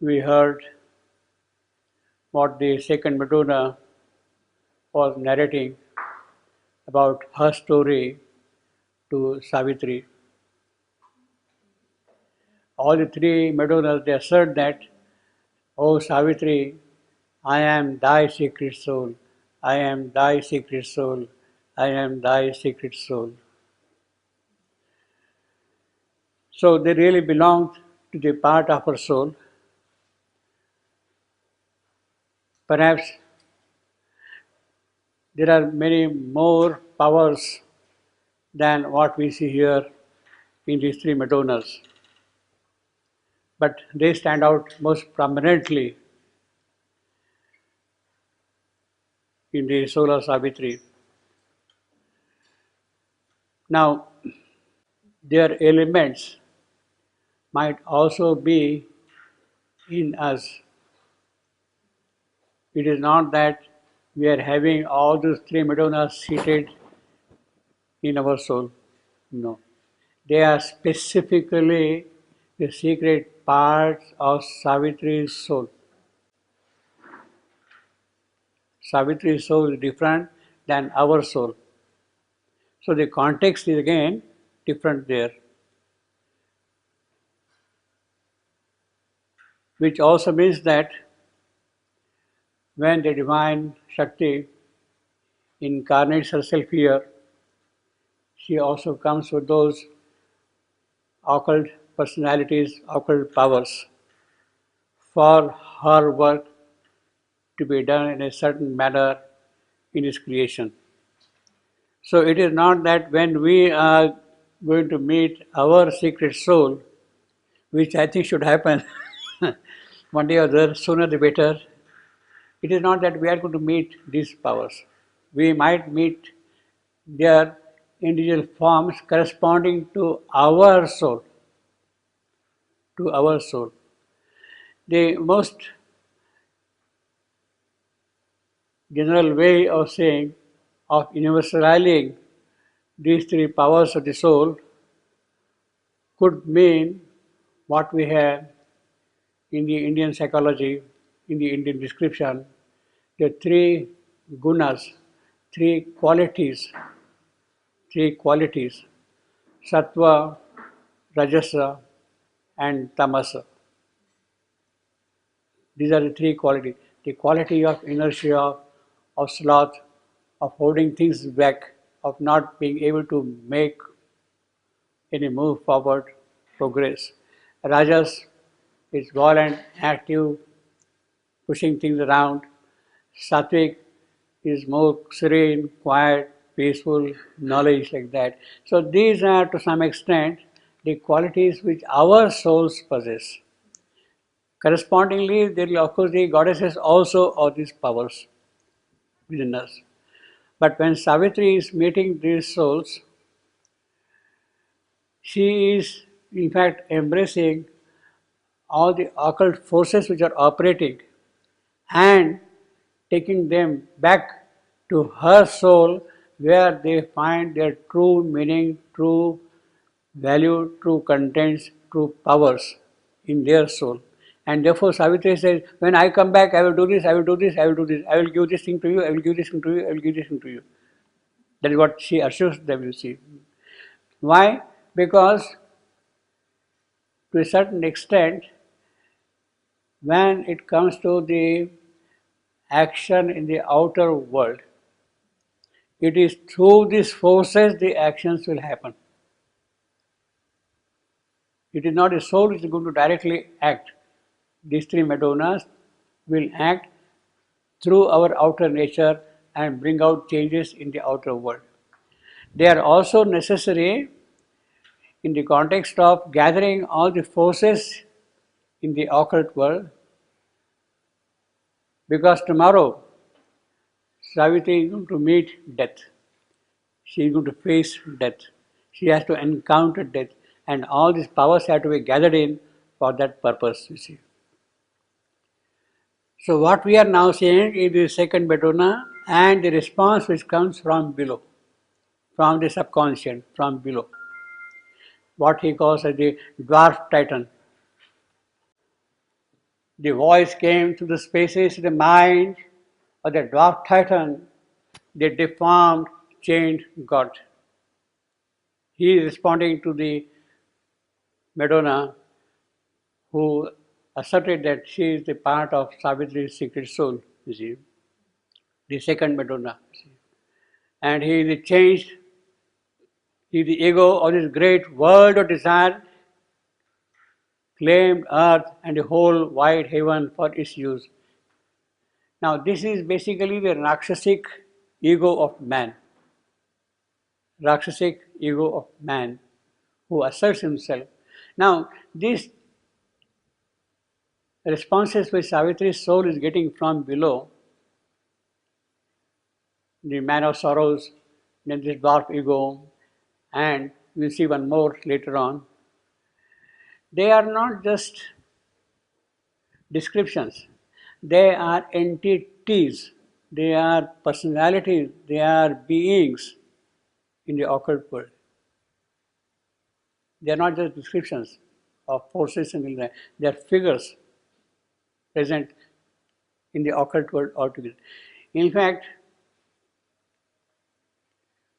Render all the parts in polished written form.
we heard what the second Madonna was narrating about her story to Savitri. All the three Madonnas, they assert that, "O Savitri, I am thy secret soul. I am thy secret soul. I am thy secret soul." So they really belong to the part of our soul. Perhaps there are many more powers than what we see here in these three Madonnas, but they stand out most prominently in the soul of Savitri. Now, their elements might also be in us. It is not that we are having all those three Madonnas seated in our soul. No. They are specifically the secret parts of Savitri's soul. Savitri's soul is different than our soul. So the context is again different there. Which also means that when the divine Shakti incarnates herself here, she also comes with those occult personalities, occult powers for her work to be done in a certain manner in His creation. So it is not that when we are going to meet our secret soul, which I think should happen one day or the other, sooner the better, it is not that we are going to meet these powers. We might meet their individual forms corresponding to our soul. To our soul. The most general way of saying, of universalizing these three powers of the soul could mean what we have in the Indian psychology, in the Indian description, the three gunas, three qualities, sattva, rajasa, and tamasa. These are the three qualities. The quality of inertia, of sloth, of holding things back, of not being able to make any move forward, progress. Rajas is violent, active, pushing things around. Sattvic is more serene, quiet, peaceful, knowledge like that. So these are to some extent the qualities which our souls possess. Correspondingly, there will of course the goddesses also of these powers within us. But when Savitri is meeting these souls, she is in fact embracing all the occult forces which are operating and taking them back to her soul where they find their true meaning, true value, true contents, true powers in their soul. And therefore Savitri says, when I come back, I will do this, I will do this, I will do this, I will give this thing to you, I will give this thing to you, I will give this thing to you. That is what she assures them, you see. Why? Because to a certain extent, when it comes to the action in the outer world, it is through these forces the actions will happen. It is not the soul which is going to directly act. These three Madonnas will act through our outer nature and bring out changes in the outer world. They are also necessary in the context of gathering all the forces in the occult world, because tomorrow Savitri is going to meet death. She is going to face death. She has to encounter death, and all these powers have to be gathered in for that purpose, you see. So what we are now seeing is the second Madonna and the response which comes from below, from the subconscious, from below. What he calls as the dwarf titan. The voice came to the spaces of the mind of the dwarf titan, the deformed, chained god. He is responding to the Madonna who asserted that she is the part of Savitri's secret soul, you see, the second Madonna. You see. And he is changed, he is the ego of this great world of desire, claimed earth and the whole wide heaven for its use. Now, this is basically the Rakshasic ego of man. Rakshasic ego of man who asserts himself. Now, these responses which Savitri's soul is getting from below, the man of sorrows, then this dwarf ego, and we'll see one more later on, they are not just descriptions, they are entities, they are personalities, they are beings in the occult world. They are not just descriptions of forces and things like that. They are figures present in the occult world altogether. In fact,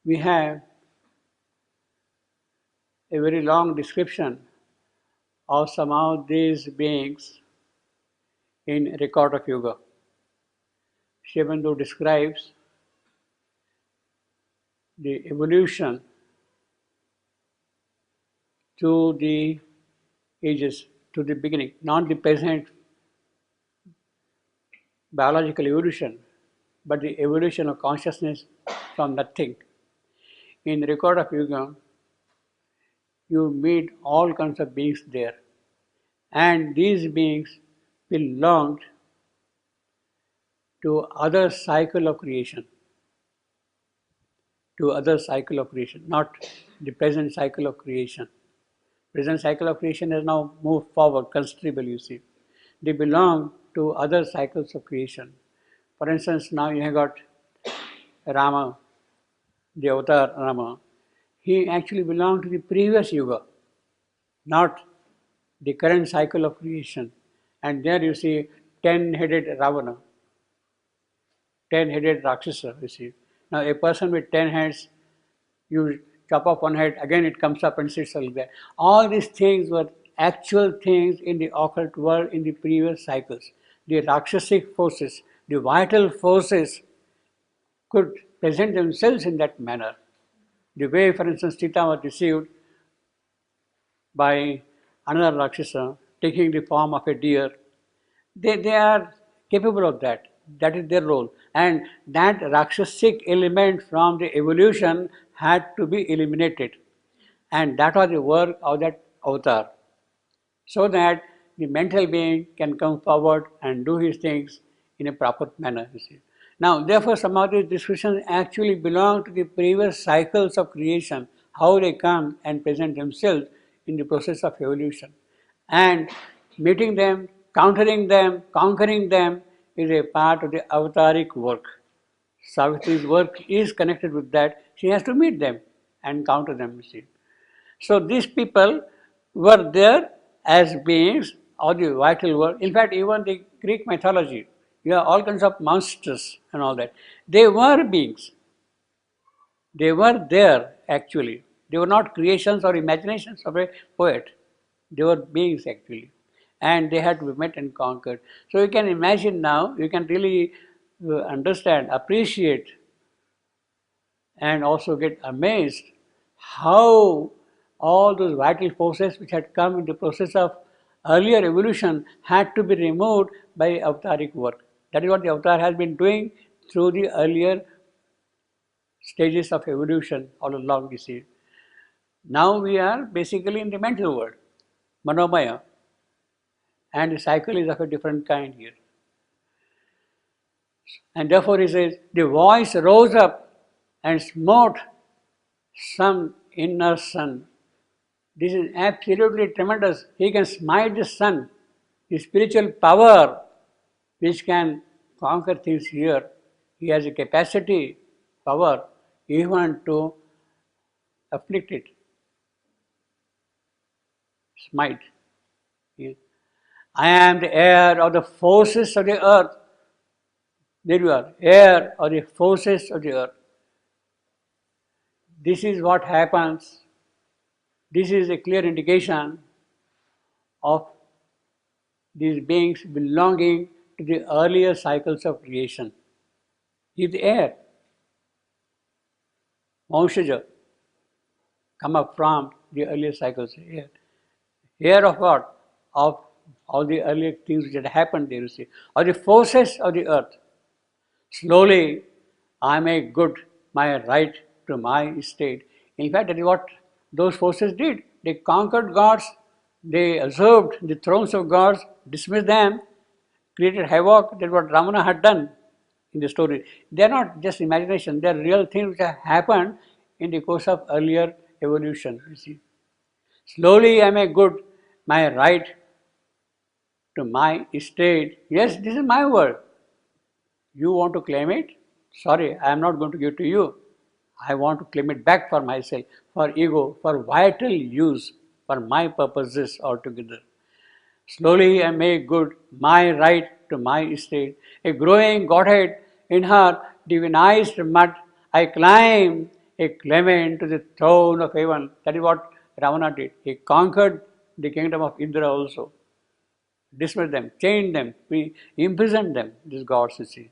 we have a very long description of some of these beings in Record of Yoga. Shivandu describes the evolution to the ages, to the beginning, not the present biological evolution, but the evolution of consciousness from nothing. In Record of Yoga, you meet all kinds of beings there, and these beings belonged to other cycle of creation, not the present cycle of creation. Present cycle of creation has now moved forward considerably, you see. They belong to other cycles of creation. For instance, now you have got Rama, the avatar Rama. He actually belonged to the previous yuga, not the current cycle of creation. And there you see 10-headed Ravana, 10-headed Rakshasa, you see. Now a person with 10 heads, you chop off one head, again it comes up and sits like that. All these things were actual things in the occult world in the previous cycles. The Rakshasic forces, the vital forces could present themselves in that manner. The way, for instance, Sita was deceived by another Rakshasa taking the form of a deer, they are capable of that. That is their role. And that Rakshasic element from the evolution had to be eliminated. And that was the work of that avatar. So that the mental being can come forward and do his things in a proper manner. You see. Now, therefore, some of these descriptions actually belong to the previous cycles of creation, how they come and present themselves in the process of evolution. And meeting them, countering them, conquering them is a part of the avataric work. Savitri's work is connected with that. She has to meet them and counter them, you see. So these people were there as beings of the vital world. In fact, even the Greek mythology, you have all kinds of monsters and all that. They were beings. They were there actually. They were not creations or imaginations of a poet. They were beings actually. And they had to be met and conquered. So you can imagine now, you can really understand, appreciate, and also get amazed how all those vital forces which had come in the process of earlier evolution had to be removed by avataric work. That is what the avatar has been doing through the earlier stages of evolution all along, you see. Now we are basically in the mental world, Manomaya, and the cycle is of a different kind here. And therefore he says, the voice rose up and smote some inner sun. This is absolutely tremendous. He can smite the sun, the spiritual power which can conquer things here. He has a capacity, power, even to afflict it, smite. I am the heir of the forces of the earth. There you are, heir of the forces of the earth. This is what happens. This is a clear indication of these beings belonging to the earlier cycles of creation. He is the heir. Vanshaja come up from the earlier cycles. Heir of what? Of all the earlier things which had happened there, you see. Of the forces of the earth. Slowly, I make good my right to my estate. In fact, that is what those forces did. They conquered gods, they usurped the thrones of gods, dismissed them, created havoc. That's what Ravana had done in the story. They are not just imagination, they are real things which have happened in the course of earlier evolution, you see. Slowly, I make good my right to my estate. Yes, this is my word. You want to claim it? Sorry, I am not going to give to you. I want to claim it back for myself, for ego, for vital use, for my purposes altogether. Slowly I make good my right to my estate. A growing Godhead in her divinized mud, I climb a claimant to the throne of heaven. That is what Ravana did. He conquered the kingdom of Indra also. Dismissed them, chained them, we imprisoned them, these gods, you see.